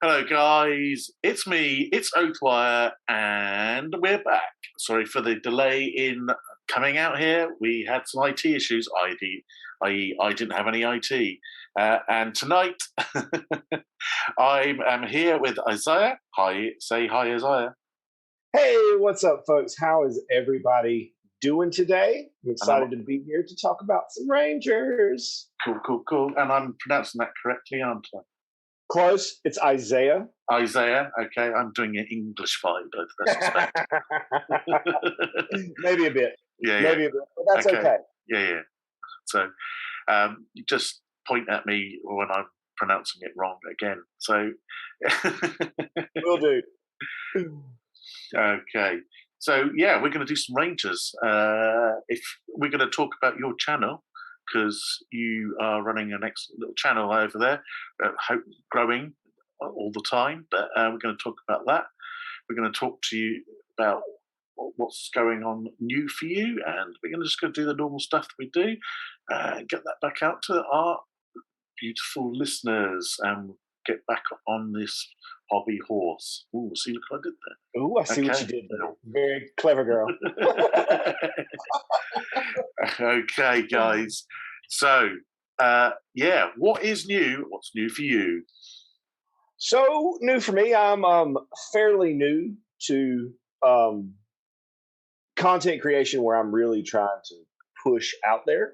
Hello, guys. It's me. It's Oathwire, and we're back. Sorry for the delay in coming out here. We had some IT issues, i.e., I didn't have any IT. And tonight, I am here with Isaiah. Hi, say hi, Isaiah. Hey, what's up, folks? How is everybody doing today? I'm excited to be here to talk about some Rangers. Cool. And I'm pronouncing that correctly, aren't I? Close. It's Isaiah. Isaiah. Okay, I'm doing an English vibe, I suspect. Maybe a bit. Yeah. Maybe a bit, but that's okay. Yeah. So, you just point at me when I'm pronouncing it wrong again. So, Will do. Okay. So, yeah, we're going to do some Rangers. If we're going to talk about your channel, because you are running an excellent little channel over there, growing all the time. But we're going to talk about that. We're going to talk to you about what's going on new for you, and we're going to just go do the normal stuff that we do, get that back out to our beautiful listeners, and get back on this hobby horse. Ooh, see, look what I did there. Ooh, I see what you did there. Very clever girl. Okay, guys. So, what is new? What's new for you? So new for me. I'm fairly new to content creation, where I'm really trying to push out there.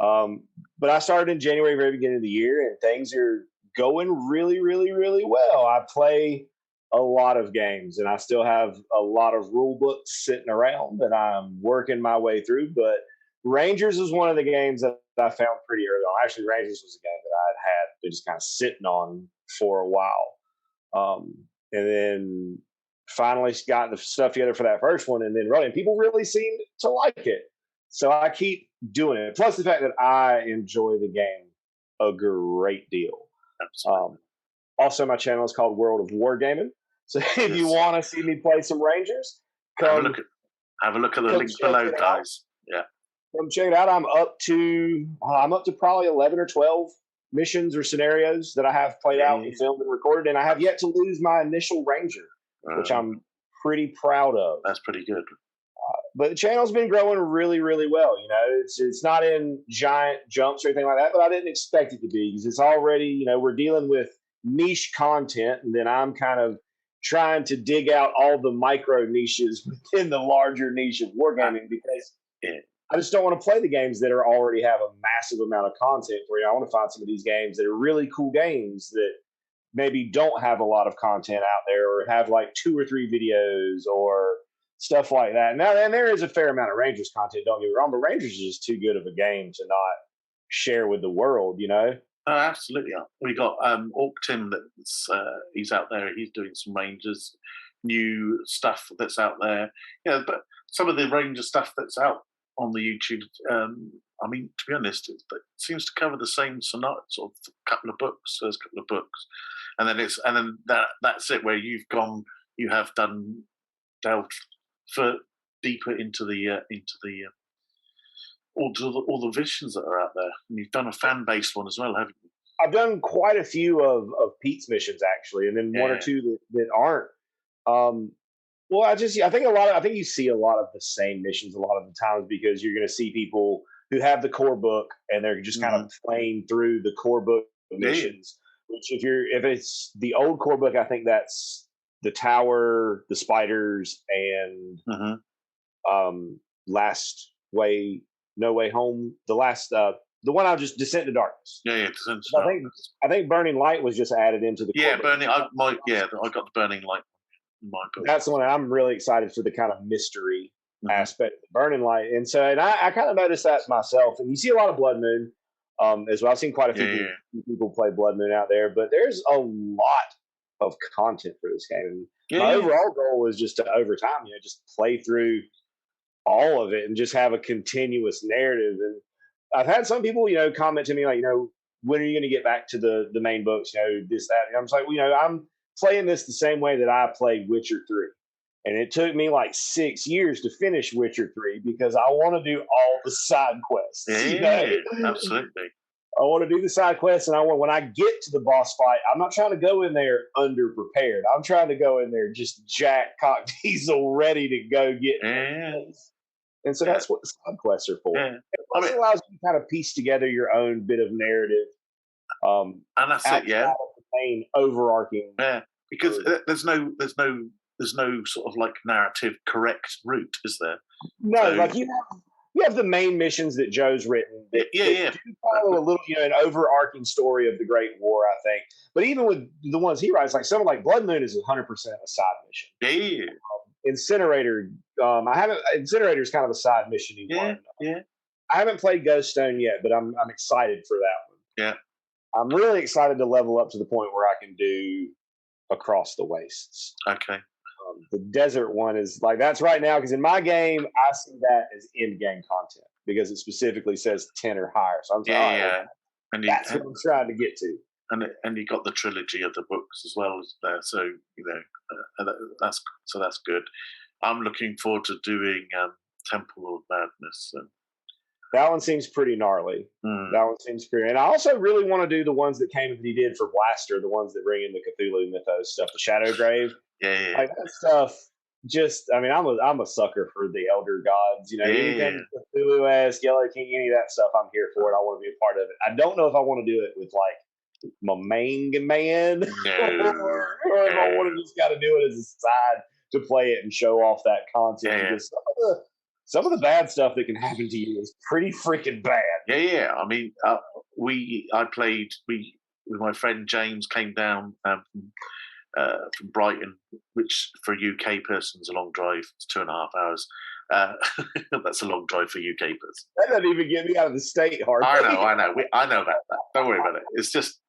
But I started in January, very beginning of the year, and things are going really, really, really well. I play a lot of games, and I still have a lot of rule books sitting around that I'm working my way through. But Rangers is one of the games that I found pretty early on. Actually, Rangers was a game that I had been just kind of sitting on for a while. And then finally got the stuff together for that first one, and then running. People really seemed to like it. So I keep doing it. Plus the fact that I enjoy the game a great deal. Also, my channel is called World of Wargaming. So if you want to see me play some Rangers, have a look at the link below, guys. Yeah. Come check it out. I'm up to probably 11 or 12 missions or scenarios that I have played out and filmed and recorded, and I have yet to lose my initial Ranger, which I'm pretty proud of. That's pretty good. But the channel's been growing really, really well. You know, it's not in giant jumps or anything like that, but I didn't expect it to be, because it's already, you know, we're dealing with niche content, and then I'm kind of trying to dig out all the micro niches within the larger niche of wargaming, because I just don't want to play the games that already have a massive amount of content for you. I want to find some of these games that are really cool games that maybe don't have a lot of content out there, or have like 2 or 3 videos or stuff like that. Now, and there is a fair amount of Rangers content, don't get me wrong, but Rangers is just too good of a game to not share with the world, you know? Absolutely. We got Orc Tim, that's he's out there. He's doing some Rangers new stuff that's out there. Yeah, but some of the Ranger stuff that's out on the YouTube, I mean, to be honest, it seems to cover the same sort of couple of books. There's a couple of books, and then that's it. Where you have delved deeper into all the visions that are out there. And you've done a fan-based one as well, haven't you? I've done quite a few of Pete's missions, actually, and then one or two that aren't. Well, I think you see a lot of the same missions a lot of the times, because you're going to see people who have the core book and they're just kind of playing through the core book missions. Which, if it's the old core book, I think that's the Tower, the Spiders, and No Way Home. The one I just Descent to Darkness. Yeah, Descent to Darkness. I think Burning Light was just added into the core Burning. I got the Burning Light. That's the one I'm really excited for, the kind of mystery aspect of Burning Light. And so, I kind of noticed that myself. And you see a lot of Blood Moon as well. I've seen quite a few people play Blood Moon out there, but there's a lot of content for this game. And my overall goal was just to, over time, just play through all of it and just have a continuous narrative. And I've had some people, comment to me like, when are you going to get back to the main books? This, that. And I'm just like, I'm playing this the same way that I played Witcher 3. And it took me like 6 years to finish Witcher 3, because I want to do all the side quests. Absolutely. I want to do the side quests, and when I get to the boss fight, I'm not trying to go in there underprepared. I'm trying to go in there just jack cock diesel, ready to go get. And so that's what the side quests are for. Yeah. It also allows you to kind of piece together your own bit of narrative. And that's it, yeah. Of the main overarching. Yeah, because there's no sort of like narrative correct route, is there? No, so, like you have the main missions that Joe's written. That, that do follow a little, an overarching story of the Great War, I think. But even with the ones he writes, like someone like Blood Moon is 100% a side mission. Yeah. Incinerator, Incinerator is kind of a side mission. Yeah. I haven't played Ghost Stone yet, but I'm excited for that one. Yeah. I'm really excited to level up to the point where I can do Across the Wastes. Okay. The desert one is like, that's right now, because in my game, I see that as in-game content because it specifically says 10 or higher. So I'm saying, that's what I'm trying to get to. And you got the trilogy of the books as well there, so that's good. I'm looking forward to doing Temple of Madness. So. That one seems pretty gnarly. That one seems pretty. And I also really want to do the ones that he did for Blaster, the ones that bring in the Cthulhu mythos stuff, the Shadow Grave. Yeah. Like that stuff. I'm a sucker for the Elder Gods. Anything Cthulhu-esque, Yellow King, any of that stuff, I'm here for it. I want to be a part of it. I don't know if I want to do it with like my main man, or if I want to just got to do it as a side to play it and show off that content. Because some of the bad stuff that can happen to you is pretty freaking bad. Yeah. I mean, I played. With my friend James came down from Brighton, which for a UK person is a long drive. It's 2.5 hours. That's a long drive for UK person. That doesn't even get me out of the state, hardly. I know. I know about that. Don't worry about it.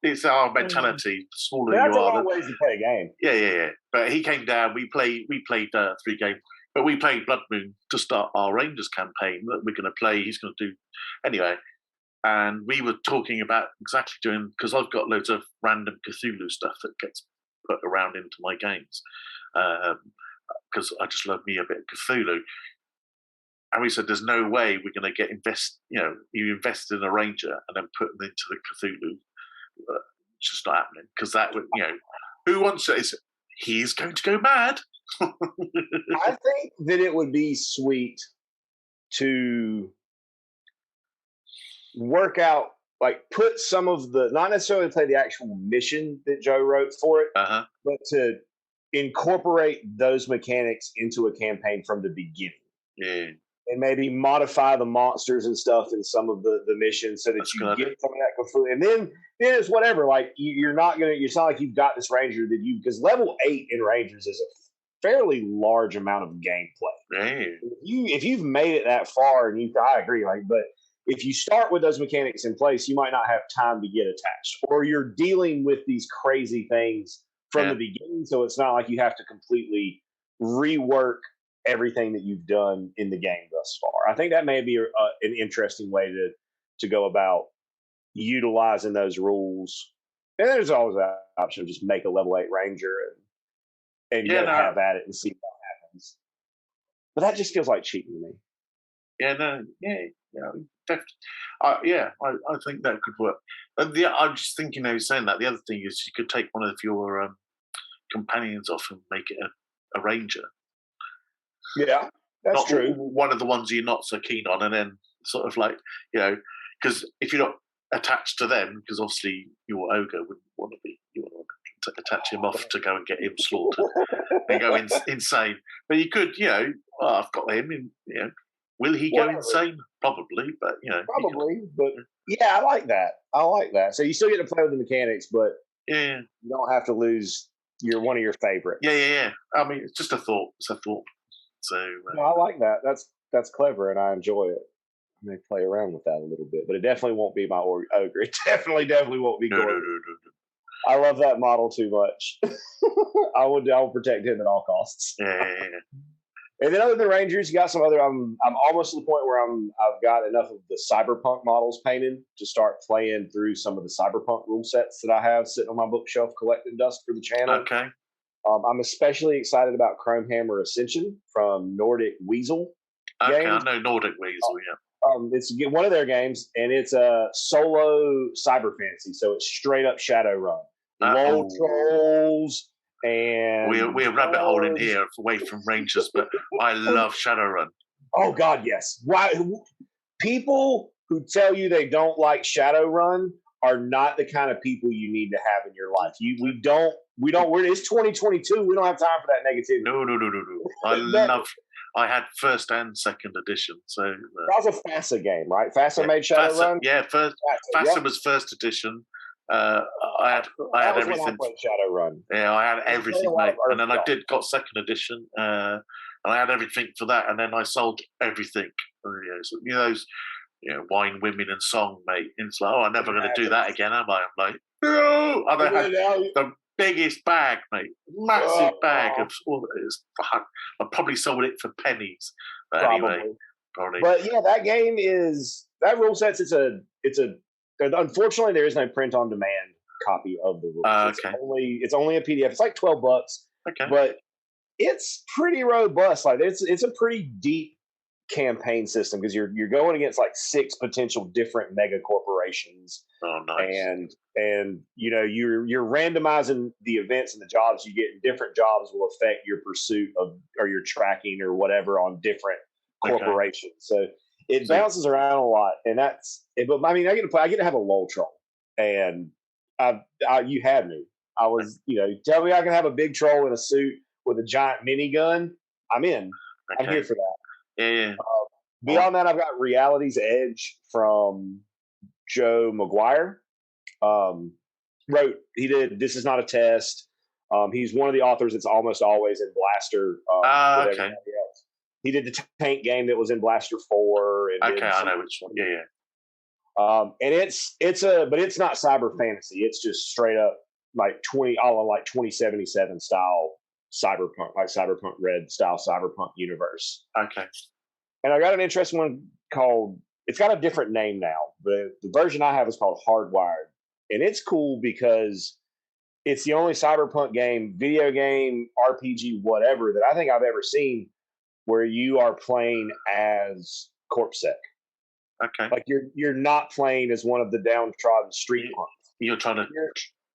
It's our mentality. The smaller you are, that's a long ways to play a game. Yeah. But he came down. We played 3 games. But we played Blood Moon to start our Rangers campaign that we're going to play. He's going to do anyway. And we were talking about exactly doing, because I've got loads of random Cthulhu stuff that gets put around into my games, because I just love me a bit of Cthulhu. And we said, there's no way we're going to you invest in a Ranger and then put them into the Cthulhu. It's just not happening, because that would, who wants it? He's going to go mad. I think that it would be sweet to work out, like put some of the, not necessarily play the actual mission that Joe wrote for it, but to incorporate those mechanics into a campaign from the beginning. Yeah. And maybe modify the monsters and stuff in some of the missions so that you get some of that completely. And then it's whatever. Like you're not going to, it's not like you've got this Ranger that because level 8 in Rangers is a fairly large amount of gameplay. Right. If you've made it that far, and I agree, but if you start with those mechanics in place, you might not have time to get attached, or you're dealing with these crazy things from the beginning. So it's not like you have to completely rework everything that you've done in the game thus far. I think that may be an interesting way to go about utilizing those rules. And there's always that option of just make a level 8 Ranger and have at it and see what happens. But that just feels like cheating to me. I think that could work. I'm just thinking, saying that, the other thing is you could take one of your companions off and make it a Ranger. Yeah, that's true. One of the ones you're not so keen on, and then sort of like, because if you're not attached to them, because obviously your ogre wouldn't want to be, you want to attach him off to go and get him slaughtered and go insane. But you could, I've got him in, will he go insane? Probably, but probably. But yeah, I like that. So you still get to play with the mechanics, but you don't have to lose one of your favorites. Yeah. I mean, it's just a thought. It's a thought. So no, I like that. That's clever, and I enjoy it. I may play around with that a little bit, but it definitely won't be my ogre. It definitely won't be. No. I love that model too much. I will protect him at all costs. Yeah. And then other than Rangers, you got some other. I'm almost to the point where I've got enough of the cyberpunk models painted to start playing through some of the cyberpunk rule sets that I have sitting on my bookshelf collecting dust for the channel. Okay. I'm especially excited about Chromehammer Ascension from Nordic Weasel. Okay, games. I know Nordic Weasel. Yeah. It's one of their games, and it's a solo cyber fantasy, so it's straight up Shadowrun. Low trolls and we're rabbit holing here away from Rangers, but I love Shadowrun. Oh God, yes. Why? People who tell you they don't like Shadowrun are not the kind of people you need to have in your life. It's 2022. We don't have time for that negativity. No. I had first and second edition. So that was a FASA game, right? FASA made Shadowrun. FASA was first edition. I had everything. When I played Shadowrun. Yeah, I had everything, mate. And then I got second edition, and I had everything for that. And then I sold everything. Those wine, women, and song, mate. And it's like, I'm never going to do that again, am I? I'm like, no. And I had the biggest bag, mate, massive bag of all this. I probably sold it for pennies. But anyway, probably. But yeah, that game that rule sets. Unfortunately, there is no print on demand copy of the rules. It's only a PDF. It's like $12. Okay, but it's pretty robust. Like it's a pretty deep campaign system because you're going against like 6 potential different mega corporations. Oh, nice. And you're randomizing the events and the jobs you get. And different jobs will affect your pursuit of or your tracking or whatever on different corporations. So it bounces around a lot, and that's. But I mean, I get to have a LOL troll, and you had me. I was, tell me I can have a big troll in a suit with a giant minigun. I'm in. I'm here for that. Yeah. Beyond that, I've got Reality's Edge from Joe McGuire. He did This Is Not a Test. He's one of the authors that's almost always in Blaster. Okay. He did the tank game that was in Blaster 4. I know which one. Yeah. And but it's not cyber fantasy. It's just straight up like 2077 style cyberpunk, like Cyberpunk Red style cyberpunk universe. Okay. And I got an interesting one called. It's got a different name now, but the version I have is called Hardwired, and it's cool because it's the only cyberpunk game, video game, RPG, whatever that I think I've ever seen where you are playing as CorpSec. Okay. Like you're not playing as one of the downtrodden street punks. You're trying to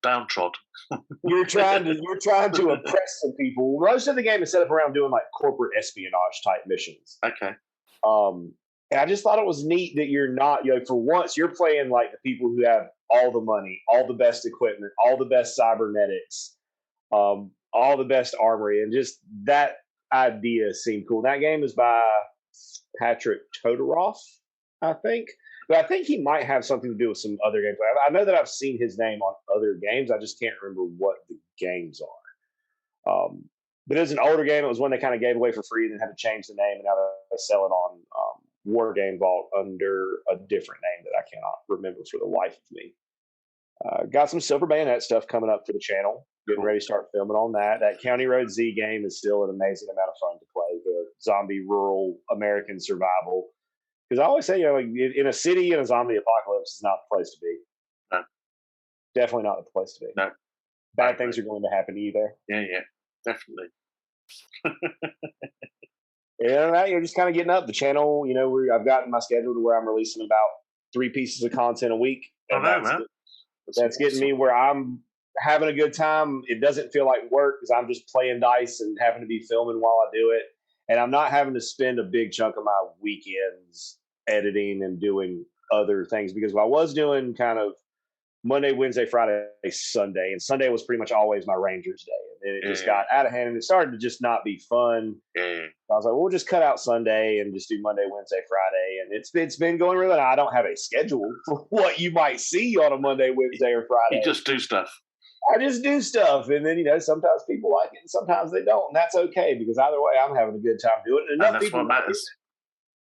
downtrod. You're trying to oppress some people. Most of the game is set up around doing like corporate espionage type missions. Okay. And I just thought it was neat that you're not, for once you're playing like the people who have all the money, all the best equipment, all the best cybernetics, all the best armory, and just that idea seemed cool. That game is by Patrick Todoroff, I think. But I think he might have something to do with some other games. I know that I've seen his name on other games. I just can't remember what the games are. But it was an older game. It was one they kind of gave away for free and then had to change the name. And now they sell it on War Game Vault under a different name that I cannot remember for the life of me. Got some Silver Bayonet stuff coming up for the channel. Getting ready to start filming on that. That County Road Z game is still an amazing amount of fun to play. The zombie rural American survival. Because I always say, in a city in a zombie apocalypse is not the place to be. No. Definitely not the place to be. No. Bad things are going to happen to you there. Yeah, definitely. And you're just kind of getting up. The channel, I've gotten my schedule to where I'm releasing about 3 pieces of content a week. And that's getting me where I'm having a good time. It doesn't feel like work because I'm just playing dice and having to be filming while I do it. And I'm not having to spend a big chunk of my weekends editing and doing other things because I was doing kind of Monday, Wednesday, Friday, Sunday. And Sunday was pretty much always my Rangers Day. And then it just got out of hand and it started to just not be fun. I was like, we'll just cut out Sunday and just do Monday, Wednesday, Friday. And it's been going really well. I don't have a schedule for what you might see on a Monday, Wednesday, or Friday. You just do stuff. I just do stuff, and then sometimes people like it, and sometimes they don't, and that's okay because either way, I'm having a good time doing it. And that's what matters.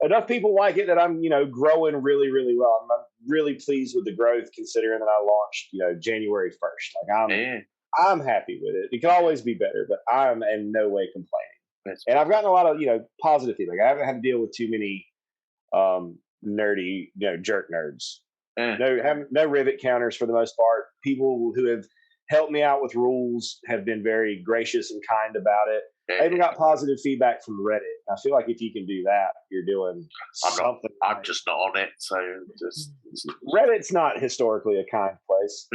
Enough people like it that I'm, growing really, really well. I'm really pleased with the growth, considering that I launched, January 1st. Like I'm happy with it. It can always be better, but I'm in no way complaining. And I've gotten a lot of, positive feedback. I haven't had to deal with too many nerdy, jerk nerds. No rivet counters for the most part. People who have helped me out with rules, have been very gracious and kind about it. I even Yeah. got positive feedback from Reddit. I feel like if you can do that, you're doing something. I'm just not on it, so just Reddit's not historically a kind place.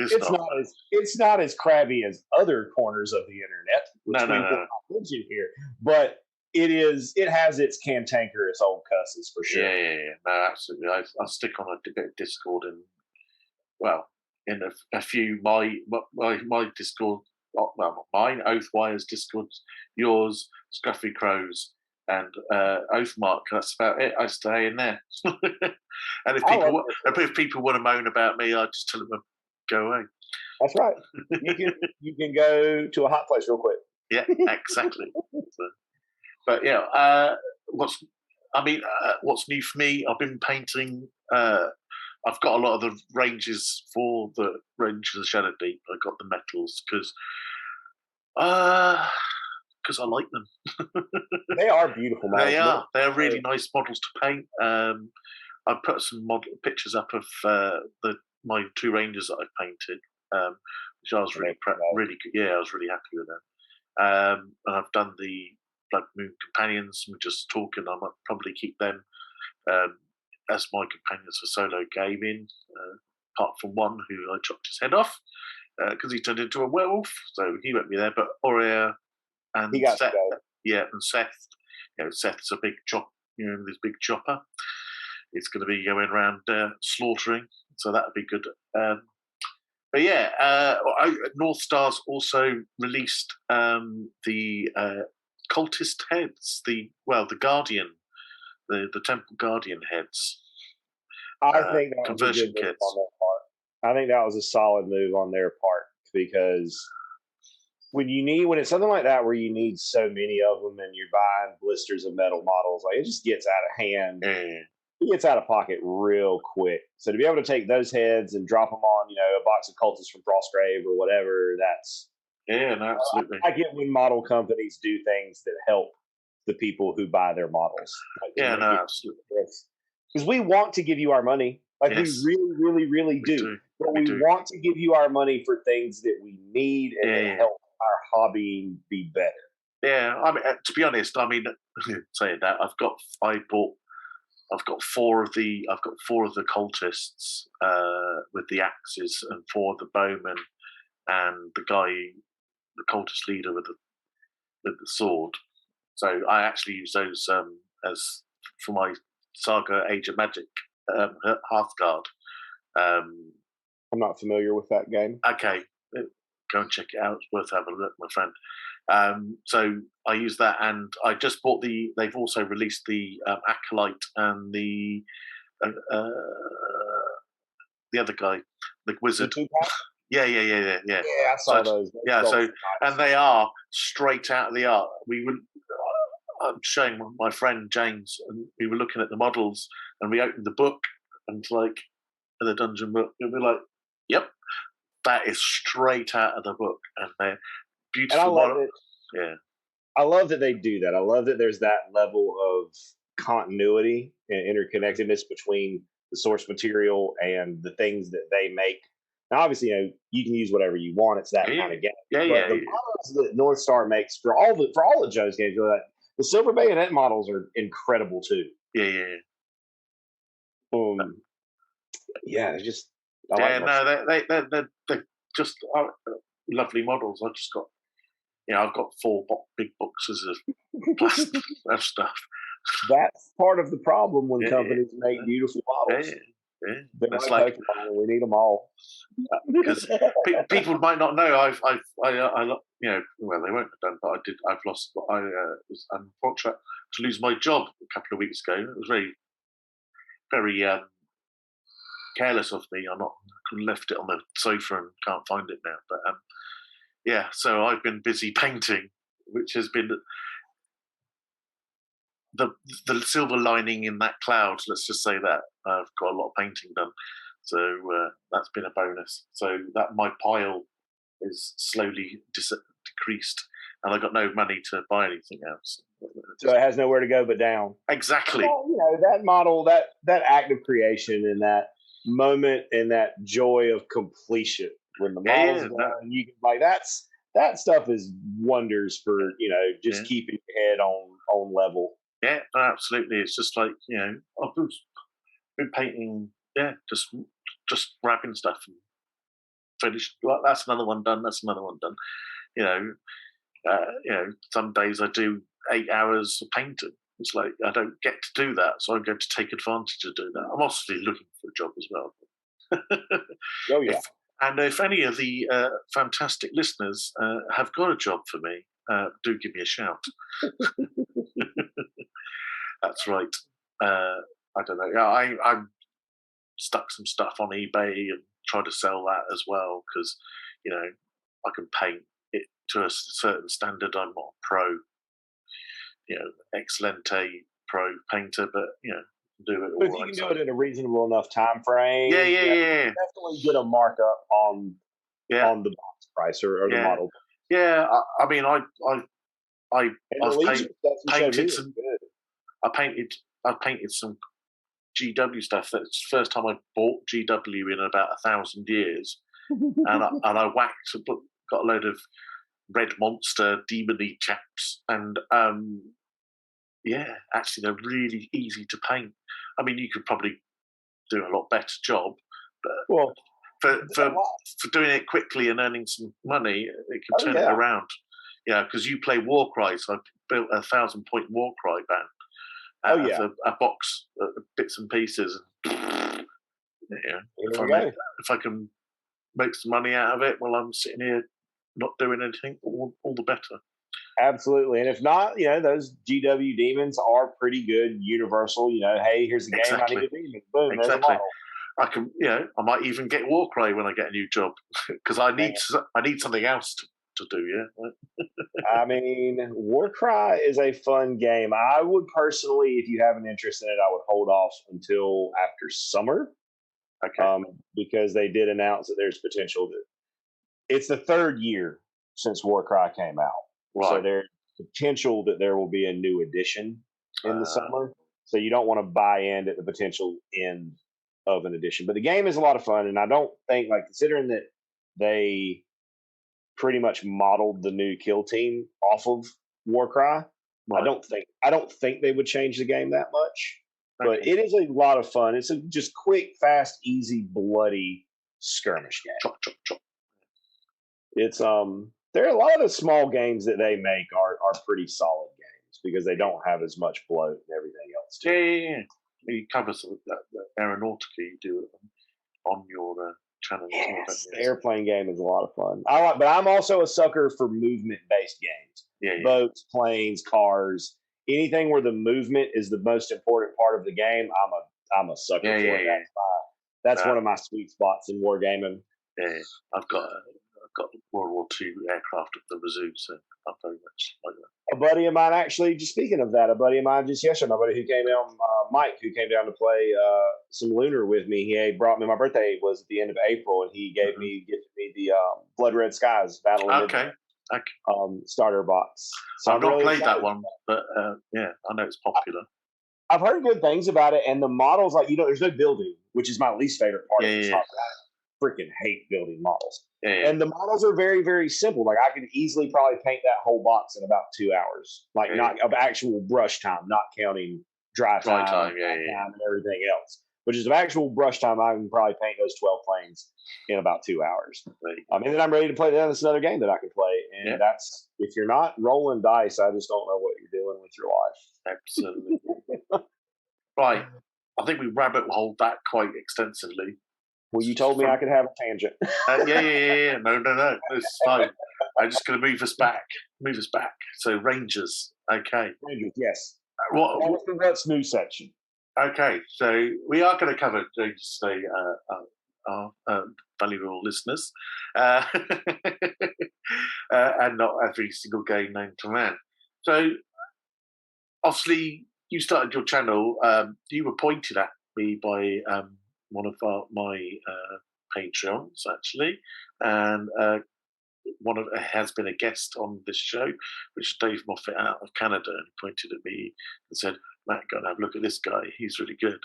It's not as crabby as other corners of the internet, which we will not mention here. But it has its cantankerous old cusses for sure. Yeah. No, absolutely. I stick on a bit of Discord and in a few my Discord. Well, not mine, Oathwire's Discord, yours, Scruffy Crows, and Oathmark. That's about it. I stay in there. And if people want to moan about me, I just tell them to go away. That's right. You can go to a hot place real quick. Yeah, exactly. But yeah, what's new for me? I've been painting. I've got a lot of the ranges for the Range of the Shadow Deep. I got the metals because I like them. They are beautiful models. They are. They're really nice models to paint. I put some pictures up of my 2 Rangers that I've painted, which I was really good. Yeah, I was really happy with them. And I've done the Blood Moon Companions. We're just talking. I might probably keep them as my companions for solo gaming, apart from one who I chopped his head off because he turned into a werewolf, so he won't be there. But Aurea and Seth, and Seth, Seth's a big chop, this big chopper. It's going to be going around slaughtering, so that'll be good. But yeah, North Star's also released the Cultist Heads, the Guardian. The Temple Guardian heads. I think that conversion was a good kits. On their part. I think that was a solid move on their part because when it's something like that where you need so many of them and you're buying blisters of metal models, like it just gets out of hand. It gets out of pocket real quick. So to be able to take those heads and drop them on, a box of Cultists from Frostgrave or whatever, that's absolutely. I get when model companies do things that help the people who buy their models. Absolutely. Because we want to give you our money. We really, really, really do. But we want to give you our money for things that we need and that help our hobby be better. Yeah, I mean, to be honest, saying that, I've got 4 of the cultists with the axes and 4 of the bowmen and the cultist leader with the sword. So I actually use those as for my Saga Age of Magic Hearthguard. I'm not familiar with that game. Okay, go and check it out. It's worth having a look, my friend. So I use that, and I just bought they've also released the Acolyte and the other guy, the wizard. Yeah. I saw those. And they are straight out of the art. I'm showing my friend James, and we were looking at the models, and we opened the book, and the dungeon book, and we're like, "Yep, that is straight out of the book," and they're beautiful. And I love it. Yeah, I love that they do that. I love that there's that level of continuity and interconnectedness between the source material and the things that they make. Now, obviously, you can use whatever you want. It's that kind of game. The models that North Star makes for all of Joe's games, the Silver Bayonet models are incredible too. Yeah. They're just. They're just lovely models. I just got, I've got 4 big boxes of plastic of stuff. That's part of the problem when companies make beautiful models. That's like we need them all. Because people might not know. I've they won't have done, but I was unfortunate to lose my job a couple of weeks ago. It was very, very careless of me. I left it on the sofa and can't find it now. But so I've been busy painting, which has been the silver lining in that cloud. Let's just say that I've got a lot of painting done, so that's been a bonus. So that my pile is slowly decreased, and I got no money to buy anything else. So it has nowhere to go but down. Exactly. Well, that model, that act of creation, and that moment, and that joy of completion when the Yeah, models yeah, go, no, and you can like that stuff is wonders for just yeah, keeping your head on level. yeah, no, absolutely. It's just like I've been painting, just wrapping stuff and finished. Well, that's another one done. That's another one done. You know, some days I do 8 hours of painting. It's like I don't get to do that, so I'm going to take advantage of doing that. I'm obviously looking for a job as well. Oh yeah. If any of the fantastic listeners have got a job for me, do give me a shout. That's right. I don't know. Yeah, I stuck some stuff on eBay and try to sell that as well because I can paint it to a certain standard. I'm not a pro, excellente pro painter, but do it But all if you right. can So do it in a reasonable enough time frame, yeah, you yeah, can definitely get a markup yeah, on the box price or the yeah, model. yeah. I mean, And the I've Legion stuff you showed me painted was some. good. I painted some GW stuff. That's the first time I bought GW in about 1,000 years, and I whacked, got a load of red monster demony chaps, and actually they're really easy to paint. I mean, you could probably do a lot better job, but Well, for doing it quickly and earning some money, it can turn it yeah. around. Yeah, because you play Warcry, so I built a 1,000-point Warcry band out of a box of bits and pieces. If I can make some money out of it while I'm sitting here not doing anything, all the better. Absolutely. And if not, those GW demons are pretty good universal. Hey, here's the game. I need a demon. Boom, there's a model. I can, I might even get Warcry when I get a new job because I need something else to do. Yeah. I mean, Warcry is a fun game. I would personally, if you have an interest in it, I would hold off until after summer. Okay. Because they did announce that there's potential that it's the third year since Warcry came out. Right. So there's potential that there will be a new edition in the summer. So you don't want to buy in at the potential end of an edition. But the game is a lot of fun, and I don't think, considering that they pretty much modeled the new kill team off of Warcry, right. I don't think they would change the game that much. Okay. But it is a lot of fun. It's a just quick, fast, easy, bloody skirmish game. Chop, chop, chop. It's there are a lot of the small games that they make are pretty solid games because they don't have as much bloat and everything else. Too. Yeah. You cover some of that aeronautica you do on your channel. Yes, the airplane game is a lot of fun. But I'm also a sucker for movement-based games. Yeah. Boats, planes, cars, anything where the movement is the most important part of the game. I'm a sucker for it. Yeah. That's one of my sweet spots in wargaming. Yeah, I've got World War II aircraft at the Wazoo, so I'm very much like that. A buddy of mine, actually, just speaking of that, a buddy of mine just yesterday, my buddy who came down, Mike, who came down to play some Lunar with me, he brought me, my birthday was at the end of April, and he gifted me the Blood Red Skies Battle of Midnight starter box. So I've not played that one, but I know it's popular. I've heard good things about it, and the models, there's no building, which is my least favorite part of this hobby. I freaking hate building models. Yeah. And the models are very, very simple. I could easily probably paint that whole box in about 2 hours. Not of actual brush time, not counting dry time and everything else. But just of actual brush time, I can probably paint those 12 planes in about 2 hours. And then I'm ready to play that. That's another game that I can play. And that's, if you're not rolling dice, I just don't know what you're doing with your life. Absolutely. Right. I think we rabbit holed that quite extensively. Well, you told me I could have a tangent. Yeah. No. It's fine. I'm just going to move us back. So Rangers. Okay. Rangers, yes. What's new section? Okay. So we are going to cover Rangers today, our valuable listeners, and not every single game known to man. So obviously, you started your channel. You were pointed at me by one of my Patreons, actually, and has been a guest on this show, which is Dave Moffat out of Canada, and he pointed at me and said, "Matt, go and have a look at this guy. He's really good."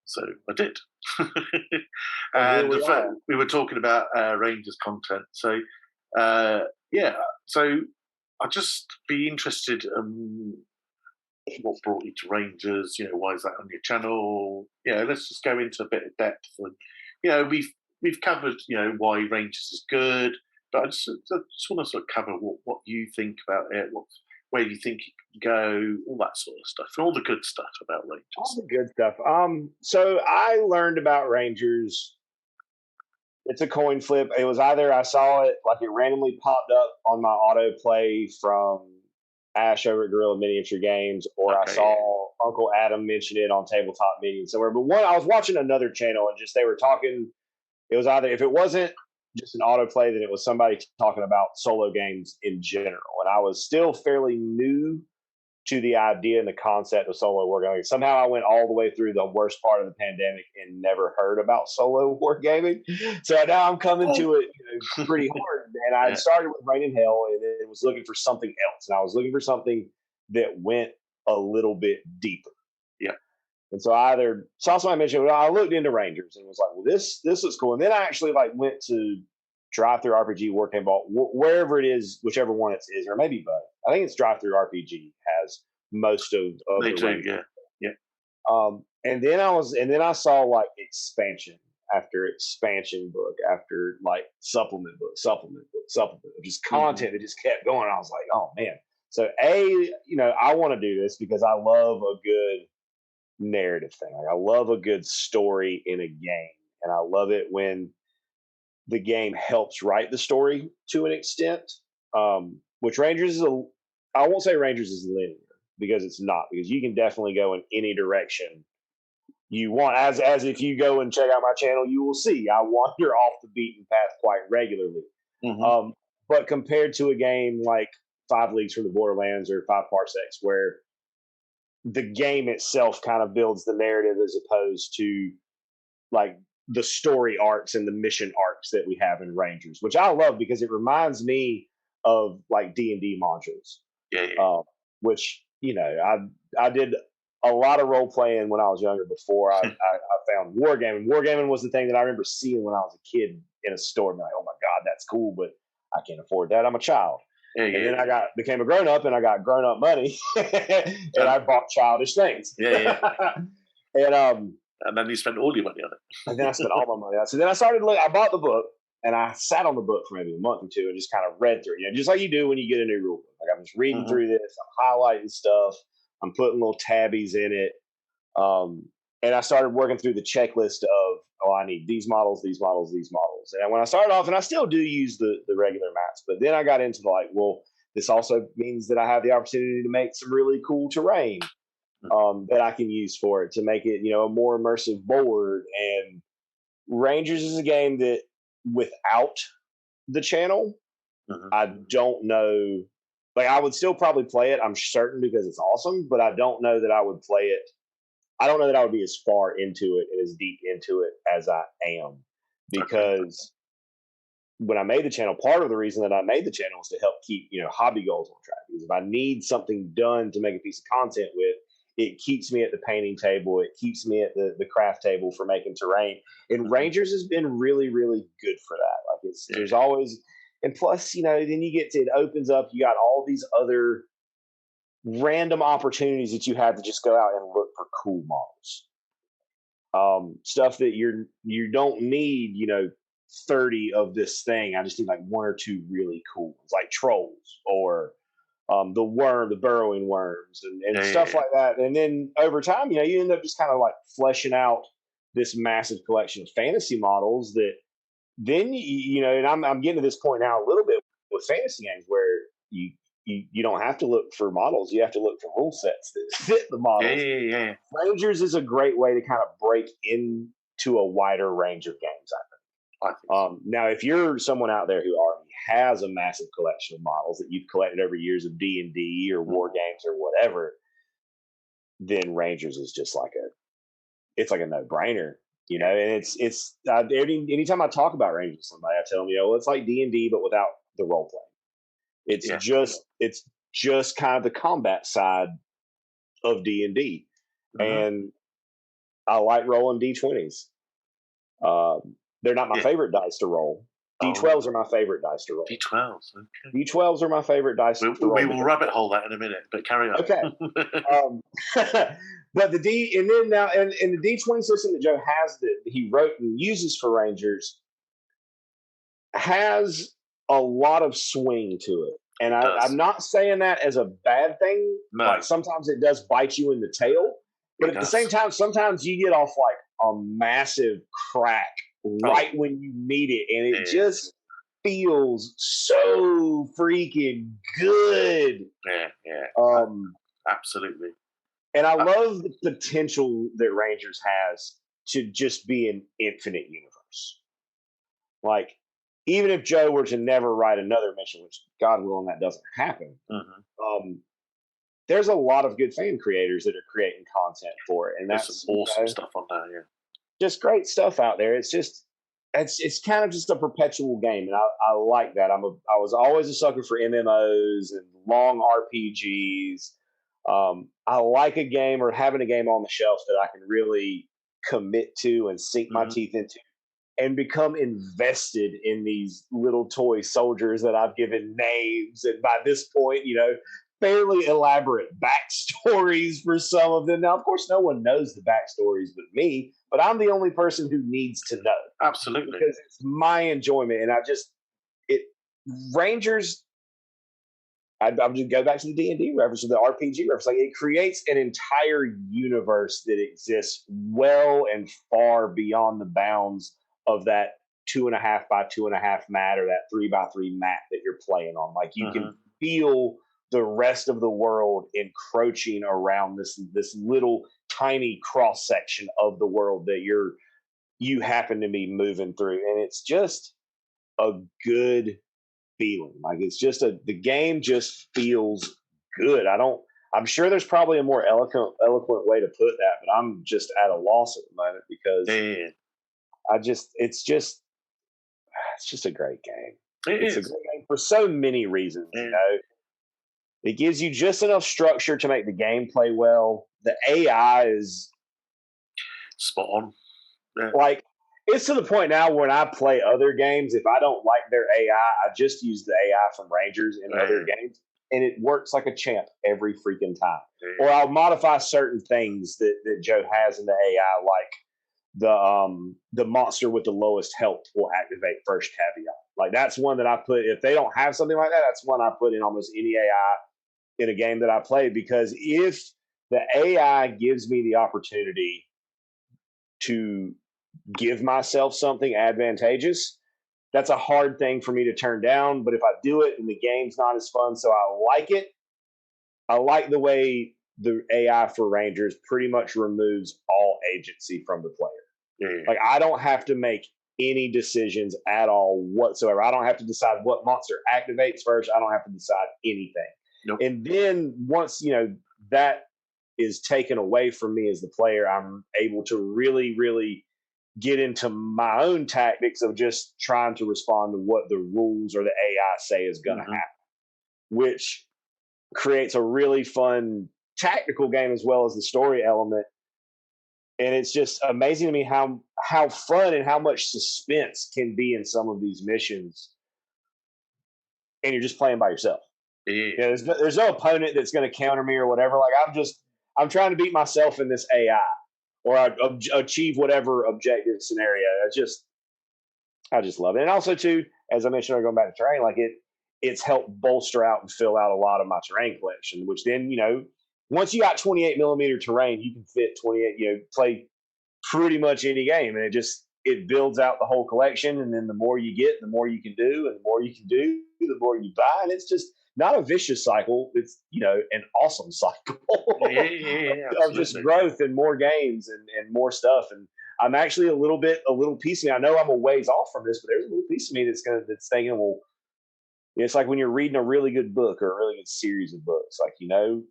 So I did. And here And we are. we were talking about Rangers content. So, yeah, so I'd just be interested what brought you to Rangers, why is that on your channel? Let's just go into a bit of depth. And, we've covered, why Rangers is good, but I just want to sort of cover what you think about it, where you think it can go, all that sort of stuff, all the good stuff about All Rangers. the good stuff. So I learned about Rangers. It's a coin flip. It was either I saw it, like it randomly popped up on my autoplay from Ash over at Gorilla Miniature Games, or I Okay, yeah. saw Uncle Adam mention it on Tabletop Minion somewhere. But I was watching another channel and just they were talking. It was either, if it wasn't just an autoplay, then it was somebody talking about solo games in general. And I was still fairly new to the idea and the concept of solo wargaming. Somehow I went all the way through the worst part of the pandemic and never heard about solo wargaming. So now I'm coming to it pretty hard. And I Yeah. started with Rain in Hell and then was looking for something else. And I was looking for something that went a little bit deeper. Yeah. And so I either saw somebody mention, I looked into Rangers and was like, well, this looks cool. And then I actually went to Drive Through RPG, Warcame Vault, wherever it is, whichever one it is, or maybe both. I think it's Drive Through RPG has most of They the do, Rangers. yeah. And then I saw expansion after expansion book after supplement book, just content that just kept going. I was like, oh man. So I want to do this because I love a good narrative thing. Like I love a good story in a game, and I love it when the game helps write the story to an extent. Which Rangers is I won't say Rangers is linear because it's not, because you can definitely go in any direction you want. As if you go and check out my channel, you will see I wander off the beaten path quite regularly. Mm-hmm. But compared to a game like 5 Leagues from the Borderlands or 5 Parsecs, where the game itself kind of builds the narrative as opposed to like the story arcs and the mission arcs that we have in Rangers, which I love because it reminds me of like D&D modules. Yeah. Which I did a lot of role playing when I was younger before I found wargaming. Wargaming was the thing that I remember seeing when I was a kid in a store. I'm like, oh my god, that's cool, but I can't afford that. I'm a child. Yeah, and then I became a grown up and I got grown up money and I bought childish things. Yeah. And then you spent all your money on it. and then I spent all my money on it. So then I bought the book and I sat on the book for maybe a month or two and just kind of read through it. Just like you do when you get a new rule book. Like I'm just reading through this, I'm highlighting stuff, I'm putting little tabbies in it. And I started working through the checklist of, I need these models, these models, these models. And when I started off, and I still do use the regular mats, but then I got into this also means that I have the opportunity to make some really cool terrain that I can use for it to make it, a more immersive board. And Rangers is a game that without the channel, I don't know. I would still probably play it, I'm certain, because it's awesome, but I don't know that I would play it. I don't know that I would be as far into it and as deep into it as I am, because when I made the channel, part of the reason that I made the channel was to help keep, hobby goals on track. Because if I need something done to make a piece of content with, it keeps me at the painting table. It keeps me at the craft table for making terrain. And Rangers has been really, really good for that. There's always, and plus, then you get to, it opens up, you got all these other random opportunities that you have to just go out and look for cool models. Stuff that you don't need, 30 of this thing. I just need one or two really cool ones, like trolls or the burrowing worms and stuff like that. And then over time, you end up just kind of fleshing out this massive collection of fantasy models that then, and I'm getting to this point now a little bit with fantasy games where you don't have to look for models. You have to look for rule sets that fit the models. Yeah. Rangers is a great way to kind of break into a wider range of games, I think. Now, if you're someone out there who already has a massive collection of models that you've collected over years of D&D or war games or whatever, then Rangers is just it's like a no-brainer, and it's anytime I talk about Rangers with somebody, I tell them, it's like D&D, but without the role playing. It's just kind of the combat side of D&D. And I like rolling D20s. They're not my favorite dice to roll. D12s are my favorite dice to roll. D12s, okay. D12s are my favorite dice to roll. We will rabbit hole that in a minute, but carry on. Okay. But the D, and then now, in the D20 system that Joe has that he wrote and uses for Rangers, has a lot of swing to it. And I'm not saying that as a bad thing. No. Like sometimes it does bite you in the tail, but at the same time, sometimes you get off like a massive crack right when you need it, and it just feels so freaking good. Yeah. Absolutely. And I love the potential that Rangers has to just be an infinite universe. Like, even if Joe were to never write another mission, which God willing that doesn't happen, there's a lot of good fan creators that are creating content for it, and that's some awesome stuff on there. Yeah, just great stuff out there. It's just it's kind of just a perpetual game, and I like that. I was always a sucker for MMOs and long RPGs. I like a game or having a game on the shelf that I can really commit to and sink my teeth into and become invested in these little toy soldiers that I've given names. And by this point, fairly elaborate backstories for some of them. Now, of course, no one knows the backstories but me, but I'm the only person who needs to know. Absolutely. Because it's my enjoyment. And Rangers, I'm just go back to the D&D reference or the RPG reference. Like, it creates an entire universe that exists well and far beyond the bounds of that 2.5 by 2.5 mat or that 3 by 3 mat that you're playing on. Like, you can feel the rest of the world encroaching around this little tiny cross section of the world that you happen to be moving through, and it's just a good feeling. Like, it's just the game just feels good. I'm sure there's probably a more eloquent way to put that, but I'm just at a loss at the moment because it's just a great game. It's a great game for so many reasons. It gives you just enough structure to make the game play well. The AI is spot on. Like, it's to the point now when I play other games, if I don't like their AI, I just use the AI from Rangers in other games, and it works like a champ every freaking time. Or I'll modify certain things that Joe has in the AI, like the monster with the lowest health will activate first caveat. Like, that's one that I put. If they don't have something like that, that's one I put in almost any AI in a game that I play, because if the AI gives me the opportunity to give myself something advantageous, that's a hard thing for me to turn down. But if I do it and the game's not as fun, so I like it. I like the way the AI for Rangers pretty much removes all agency from the player. Like, I don't have to make any decisions at all whatsoever. I don't have to decide what monster activates first. I don't have to decide anything. Nope. And then once that is taken away from me as the player, I'm able to really, really get into my own tactics of just trying to respond to what the rules or the AI say is going to happen, which creates a really fun tactical game as well as the story element. And it's just amazing to me how fun and how much suspense can be in some of these missions. And you're just playing by yourself. There's no opponent that's going to counter me or whatever. Like, I'm trying to beat myself in this AI or achieve whatever objective scenario. I just love it. And also, too, as I mentioned, going back to terrain, like it's helped bolster out and fill out a lot of my terrain collection, which then, once you got 28 millimeter terrain, you can fit 28, play pretty much any game. And it builds out the whole collection. And then the more you get, the more you can do. And the more you can do, the more you buy. And it's just not a vicious cycle. It's, an awesome cycle of just growth and more games and more stuff. And I'm actually a little piece of me. I know I'm a ways off from this, but there's a little piece of me that's thinking, well, it's like when you're reading a really good book or a really good series of books, like,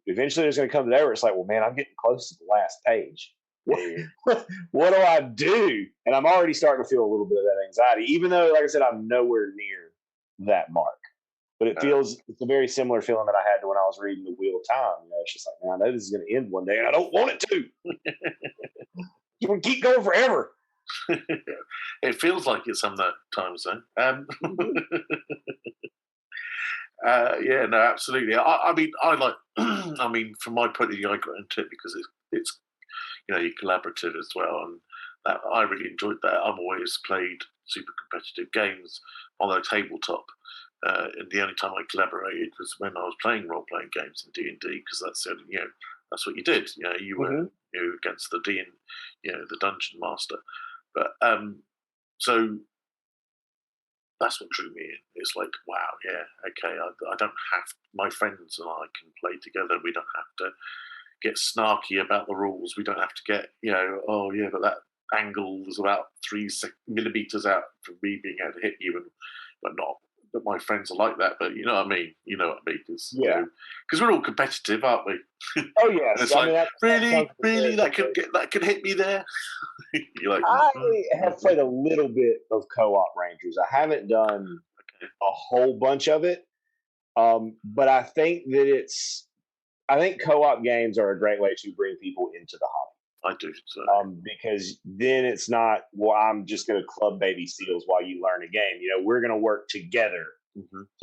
eventually there's going to come to that where it's like, well, man, I'm getting close to the last page. What do I do? And I'm already starting to feel a little bit of that anxiety, even though, like I said, I'm nowhere near that mark. But it's a very similar feeling that I had when I was reading The Wheel of Time. It's just like, man, I know this is going to end one day, and I don't want it to. You can keep going forever. It feels like it sometimes, though. Yeah, no, absolutely. I mean, I like. I mean, from my point of view, I got into it because it's you're collaborative as well, and I really enjoyed that. I've always played super competitive games on a tabletop, and the only time I collaborated was when I was playing role playing games in D&D, because that's the that's what you did. You were against the the dungeon master, but so that's what drew me in. It's like, wow, yeah, okay, I don't have, my friends and I can play together. We don't have to get snarky about the rules. We don't have to get, oh yeah, but that angle was about 3 millimeters out from me being able to hit you, but not that my friends are like that. But you know what I mean. You know what I mean? Because we're all competitive, aren't we? Oh yes. And it's really, that could hit me there. You're like, I have played a little bit of co-op Rangers. I haven't done a whole bunch of it, but I think that I think co-op games are a great way to bring people into the hobby. I do so. Because then it's not, well, I'm just going to club baby seals while you learn a game. We're going to work together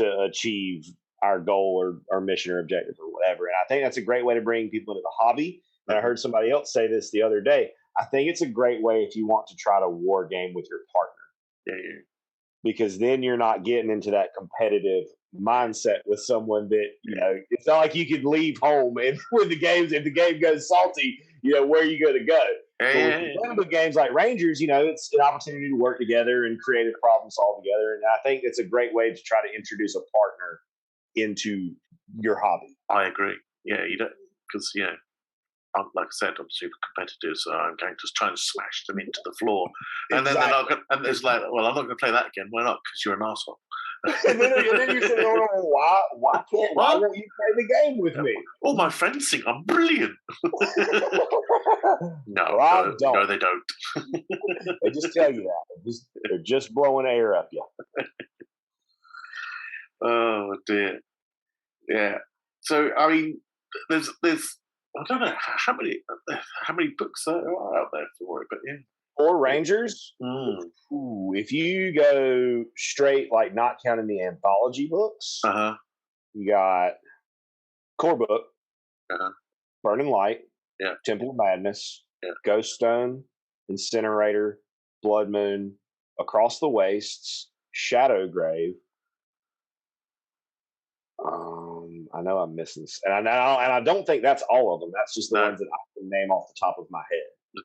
to achieve our goal or mission or objective or whatever. And I think that's a great way to bring people into the hobby. And I heard somebody else say this the other day. I think it's a great way if you want to try to war game with your partner. Yeah. Because then you're not getting into that competitive mindset with someone that, it's not like you could leave home and if the game goes salty, where are you going to go? With games like Rangers, it's an opportunity to work together and creative problem solve together. And I think it's a great way to try to introduce a partner into your hobby. I agree. Yeah, you don't, because, like I said, I'm super competitive, so I'm going to try and smash them into the floor. And then it's like, well, I'm not going to play that again. Why not? Because you're an asshole. and then you say, why won't you play the game with me? All my friends think I'm brilliant. No, no, they don't. They just tell you that. They're just blowing air up you. Oh dear. Yeah. So I mean, there's I don't know how many books there are out there for it, but yeah. For Rangers, if you go straight, like not counting the anthology books, you got Core Book, Burning Light, Temple of Madness, Ghost Stone, Incinerator, Blood Moon, Across the Wastes, Shadow Grave. I know I'm missing, and I don't think that's all of them. That's just the ones that I can name off the top of my head. The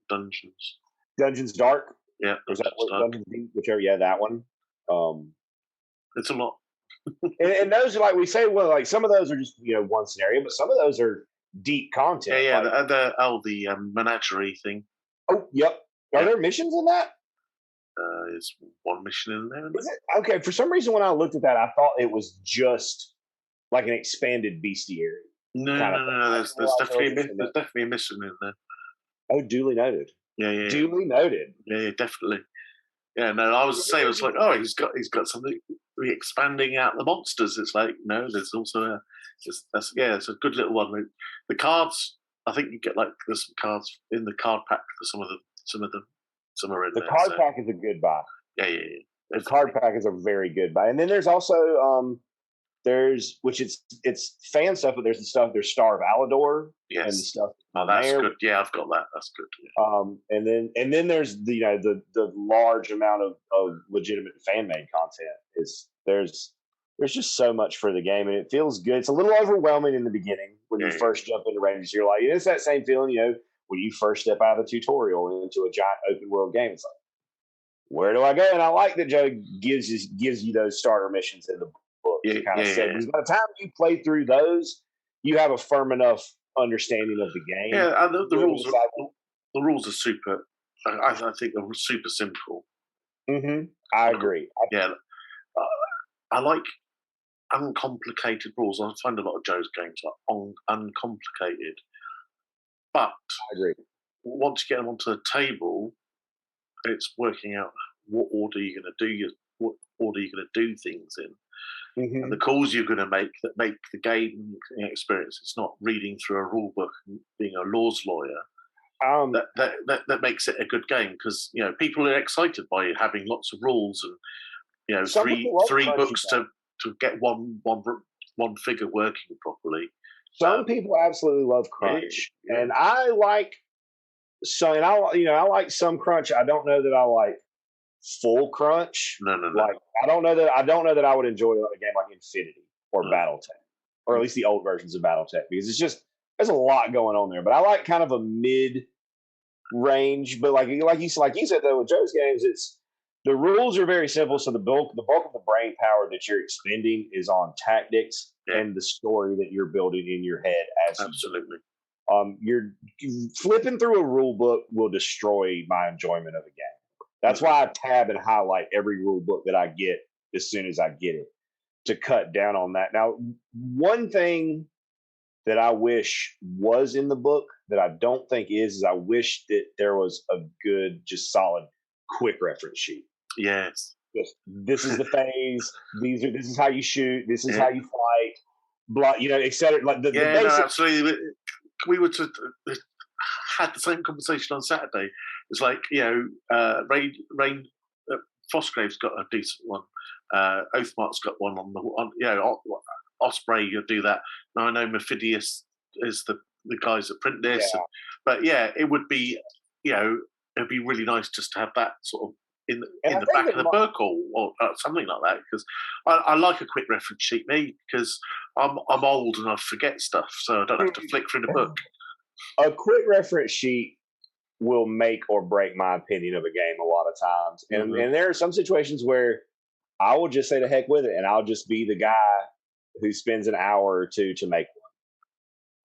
dungeons. Dungeons Dark. Yeah. Dungeons Deep, whichever. Yeah, that one. It's a lot. and those are, like we say, well, like some of those are just one scenario, but some of those are deep content. Yeah. The menagerie thing. Oh, yep. Are there missions in that? There's one mission in there. Is it? Okay. For some reason, when I looked at that, I thought it was just like an expanded bestiary. No. There's definitely a mission in there. Oh, duly noted. Yeah. Duly noted. Yeah, definitely. Yeah, no, I was saying, it's like, oh, he's got something expanding out the monsters. It's like, no, there's also it's a good little one. The cards, I think you get there's some cards in the card pack for some of them. Some are in the there. The card pack is a good buy. Yeah. The card pack is a very good buy. And then there's also it's fan stuff, but there's Star of Alador. Yes. And the stuff. Oh, that's good. Yeah, I've got that. That's good. Yeah. And then there's the large amount of legitimate fan made content. There's just so much for the game, and it feels good. It's a little overwhelming in the beginning when you first jump into Rangers. You're like, it's that same feeling, when you first step out of the tutorial into a giant open world game. It's like, where do I go? And I like that Joe gives you those starter missions in the book. Because by the time you play through those, you have a firm enough understanding of the game. Yeah, and the rules are super. I think they're super simple. I agree. I like uncomplicated rules. I find a lot of Joe's games are uncomplicated. But I agree. Once you get them onto the table, it's working out what order you're going to do things in. And the calls you're going to make that make the game experience. It's not reading through a rule book and being a laws lawyer. that makes it a good game, because people are excited by having lots of rules and Some people love three crunchy books games. to get one figure working properly. Some people absolutely love crunch, Yeah. and I like and I like some crunch. I don't know that I like full crunch. No. Like I don't know that I would enjoy a game like Infinity or BattleTech, or at least the old versions of BattleTech, because it's just there's a lot going on there. But I like kind of a mid range. But like you said though, with Joe's games, it's the rules are very simple. So the bulk of the brain power that you're expending is on tactics and the story that you're building in your head as absolutely. You're flipping through a rule book will destroy my enjoyment of a game. That's why I tab and highlight every rule book that I get as soon as I get it, to cut down on that. Now, one thing that I wish was in the book that I don't think is I wish that there was a good, just solid, quick reference sheet. Yes. This is the phase. This is how you shoot. This is how you fight. Blah, et cetera. Like the basic. No, absolutely. We were had the same conversation on Saturday. It's like Rain Fosgrave's got a decent one. Oathmark's got one Osprey. You'll do that. Now I know Mephidius is the guys that print this, but it would be it'd be really nice just to have that sort of in the back of the book or something like that, because I like a quick reference sheet, because I'm old and I forget stuff, so I don't have to flick through the book. A quick reference sheet will make or break my opinion of a game a lot of times, and there are some situations where I will just say the heck with it, and I'll just be the guy who spends an hour or two to make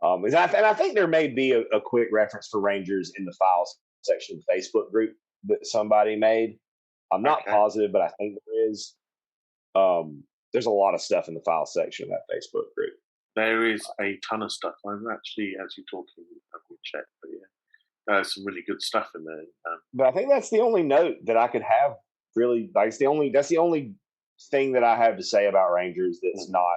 one. And I think there may be a quick reference for Rangers in the files section of the Facebook group that somebody made. I'm not positive, but I think there is. There's a lot of stuff in the file section of that Facebook group. There is a ton of stuff. I'm actually, as you're talking, I will check, but there's some really good stuff in there. But I think that's the only note that I could have. Really, that's the only thing that I have to say about Rangers that's not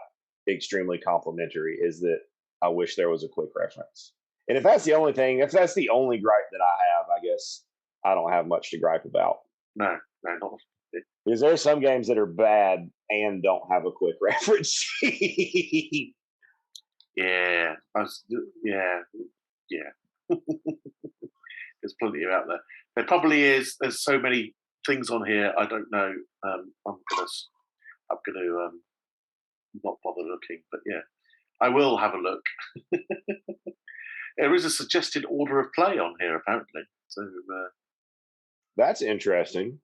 extremely complimentary, is that I wish there was a quick reference. And if that's the only gripe that I have, I guess I don't have much to gripe about. No, not. Because there are some games that are bad and don't have a quick reference. Yeah. There's plenty of out there. There probably is. There's so many things on here. I don't know. I'm gonna not bother looking, but I will have a look. There is a suggested order of play on here, apparently. So that's interesting.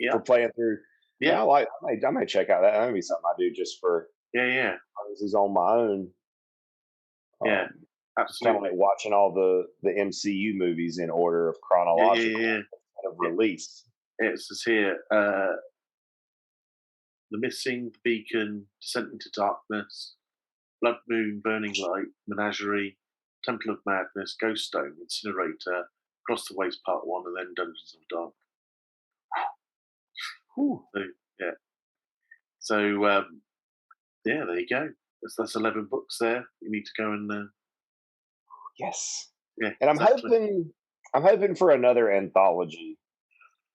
Yeah, for playing through. Yeah, I might check out that. That might be something I do just for. Yeah. This is on my own. Yeah, absolutely. Kind of like watching all the MCU movies in order of chronological of release. It says here, The Missing, The Beacon, Descent into Darkness, Blood Moon, Burning Light, Menagerie, Temple of Madness, Ghost Stone, Incinerator, Across the Waves Part 1, and then Dungeons of Dark. Whew. So there you go. That's 11 books there. You need to go and yes. Yeah. And I'm hoping for another anthology,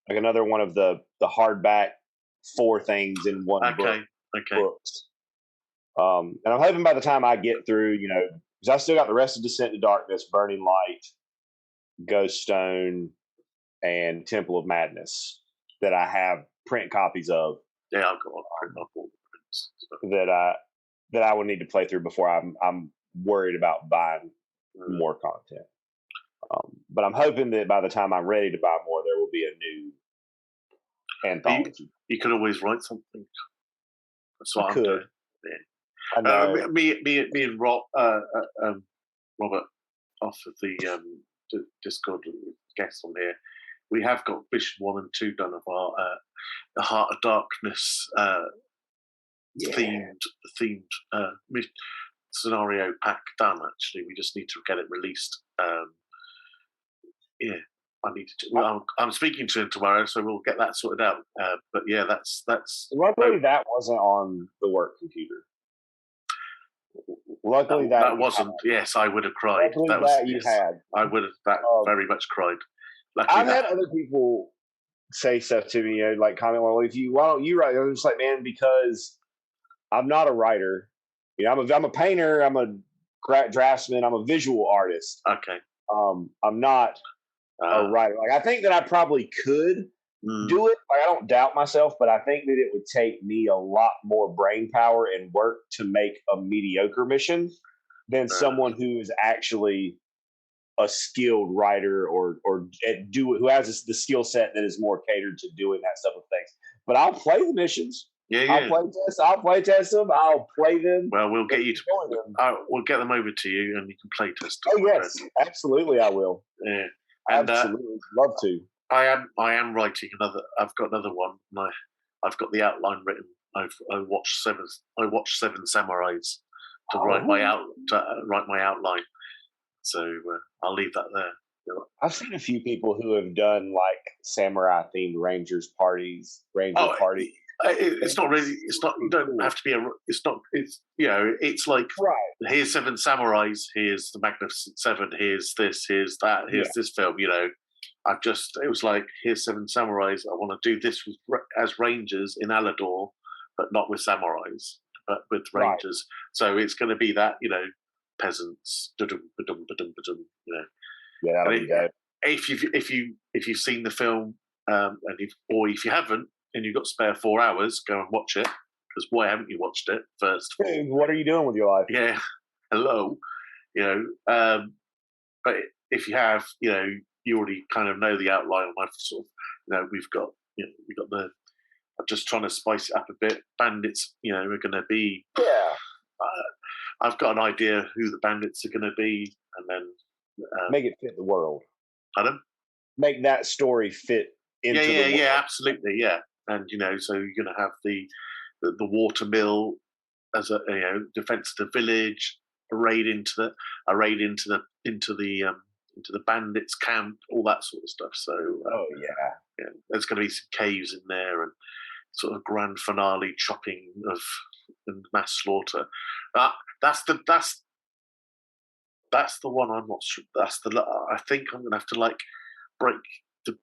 like another one of the hardback 4 things in one book. Okay. Books. And I'm hoping by the time I get through, because I still got the rest of Descent to Darkness, Burning Light, Ghost Stone, and Temple of Madness that I have print copies of. Yeah, I've got print off all the prints that I would need to play through before I'm worried about buying more content. But I'm hoping that by the time I'm ready to buy more, there will be a new anthology. You could always write something. That's what I'm doing. I know. Me and Robert off of the Discord guests on here, we have got Vision 1 and 2 done of our the Heart of Darkness themed scenario pack done. Actually, we just need to get it released. I need to. Well, I'm speaking to him tomorrow, so we'll get that sorted out. But that's. Luckily, that wasn't on the work computer. Luckily that wasn't. Yes, I would have cried. Luckily That was. that you Yes, had. I would have very much cried. Luckily I've had other people say stuff to me, like comment, well, why don't you write? I'm just like, man, because I'm not a writer. I'm a painter. I'm a draftsman. I'm a visual artist. Okay. I'm not a writer. Like, I think that I probably could do it. Like, I don't doubt myself, but I think that it would take me a lot more brain power and work to make a mediocre mission than someone who is actually a skilled writer or who has the skill set that is more catered to doing that stuff with things. But I'll play the missions. Yeah. I'll play test them. I'll play them. Well, we'll get you to we'll get them over to you, and you can play test them. Oh yes, absolutely, I will. Yeah, and absolutely, love to. I am writing another. I've got another one. I've got the outline written. I watched Seven Samurais to write my outline. So I'll leave that there. I've seen a few people who have done like samurai themed Rangers parties. It's not really. It's not. You don't have to be a. It's not. It's It's like here's Seven Samurais. Here's the Magnificent Seven. Here's this. Here's that. Here's this film. It was like here's Seven Samurais. I want to do this as Rangers in Alador, but not with samurais, but with Rangers. So it's going to be that peasants. Yeah. If you've seen the film, or if you haven't, and you've got spare 4 hours, go and watch it. Because why haven't you watched it first? What are you doing with your life? Yeah, hello. But if you have, you already kind of know the outline. I've sort of, we've got the. I'm just trying to spice it up a bit. Bandits, are going to be. Yeah. I've got an idea who the bandits are going to be, and then make it fit the world. Pardon? Make that story fit into the world. Yeah, absolutely, yeah. And so you're going to have the water mill as a defense of the village, a raid into the bandits camp, all that sort of stuff. So there's going to be some caves in there and sort of grand finale chopping of and mass slaughter. That's the one I'm not sure. I think I'm going to have to break the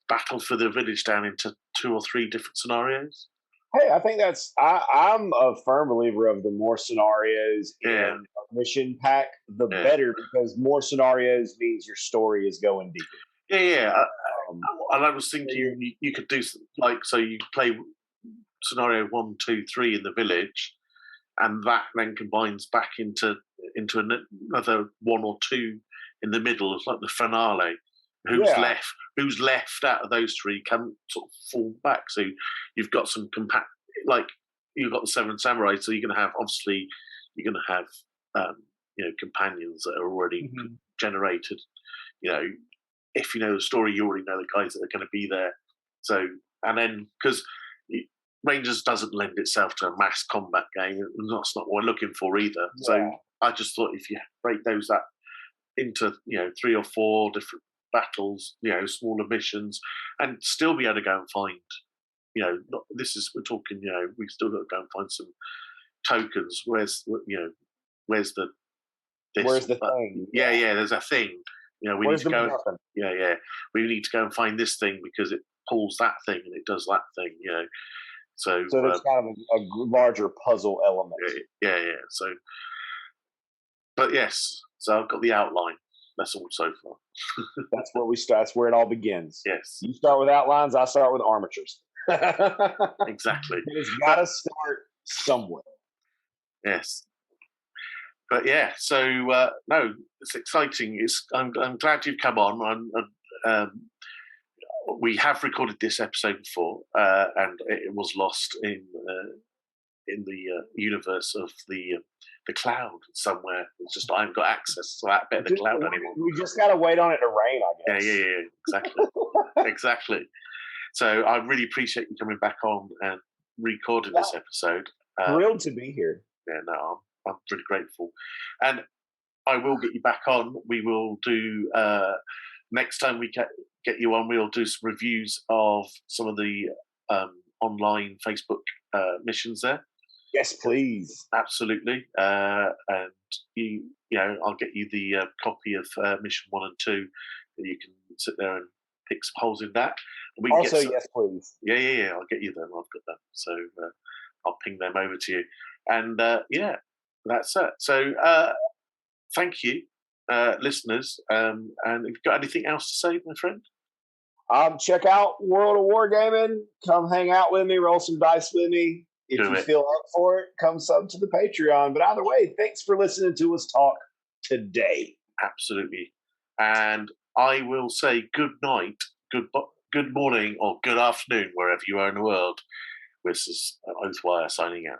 battle for the village down into 2 or 3 different scenarios. Hey, I think I'm a firm believer of the more scenarios in a mission pack, the better, because more scenarios means your story is going deeper. Yeah. And I was thinking you could do so you play scenario 1, 2, 3 in the village, and that then combines back into another 1 or 2 in the middle. It's like the finale. Who's left out of those 3 can sort of fall back. So you've got some you've got the 7 samurai. So you're going to have companions that are already generated. If you know the story, you already know the guys that are going to be there. So and then because Rangers doesn't lend itself to a mass combat game, and that's not what we're looking for either. Yeah. So I just thought if you break those up into 3 or 4 different battles, smaller missions, and still be able to go and find, we're talking, we've still got to go and find some tokens. Where's the thing? Yeah, there's a thing. We need to go. We need to go and find this thing because it pulls that thing and it does that thing. So there's kind of a larger puzzle element. Yeah. So, but yes, so I've got the outline. That's all so far. That's where we start. That's where it all begins. Yes. You start with outlines. I start with armatures. Exactly. It's got to start somewhere. Yes. But yeah, so no, it's exciting. I'm glad you've come on. We have recorded this episode before, and it was lost in the universe of the cloud somewhere. It's just I haven't got access to that bit of the cloud anymore. We just got to wait on it to rain, I guess. Yeah, exactly. Exactly. So I really appreciate you coming back on and recording this episode. Thrilled to be here. Yeah, no, I'm really grateful. And I will get you back on. We will do, next time we get you on, we'll do some reviews of some of the online Facebook missions there. Yes, please. Absolutely. And I'll get you the copy of Mission 1 and 2. You can sit there and pick some holes in that. We can Also, get some, yes, please. yeah. I'll get you them. I've got them. So I'll ping them over to you. And that's it. So thank you, listeners. And if you've got anything else to say, my friend? Check out World of Wargaming. Come hang out with me, roll some dice with me. If you feel up for it, come sub to the Patreon. But either way, thanks for listening to us talk today. Absolutely. And I will say good night, good morning, or good afternoon, wherever you are in the world. This is Oathwire signing out.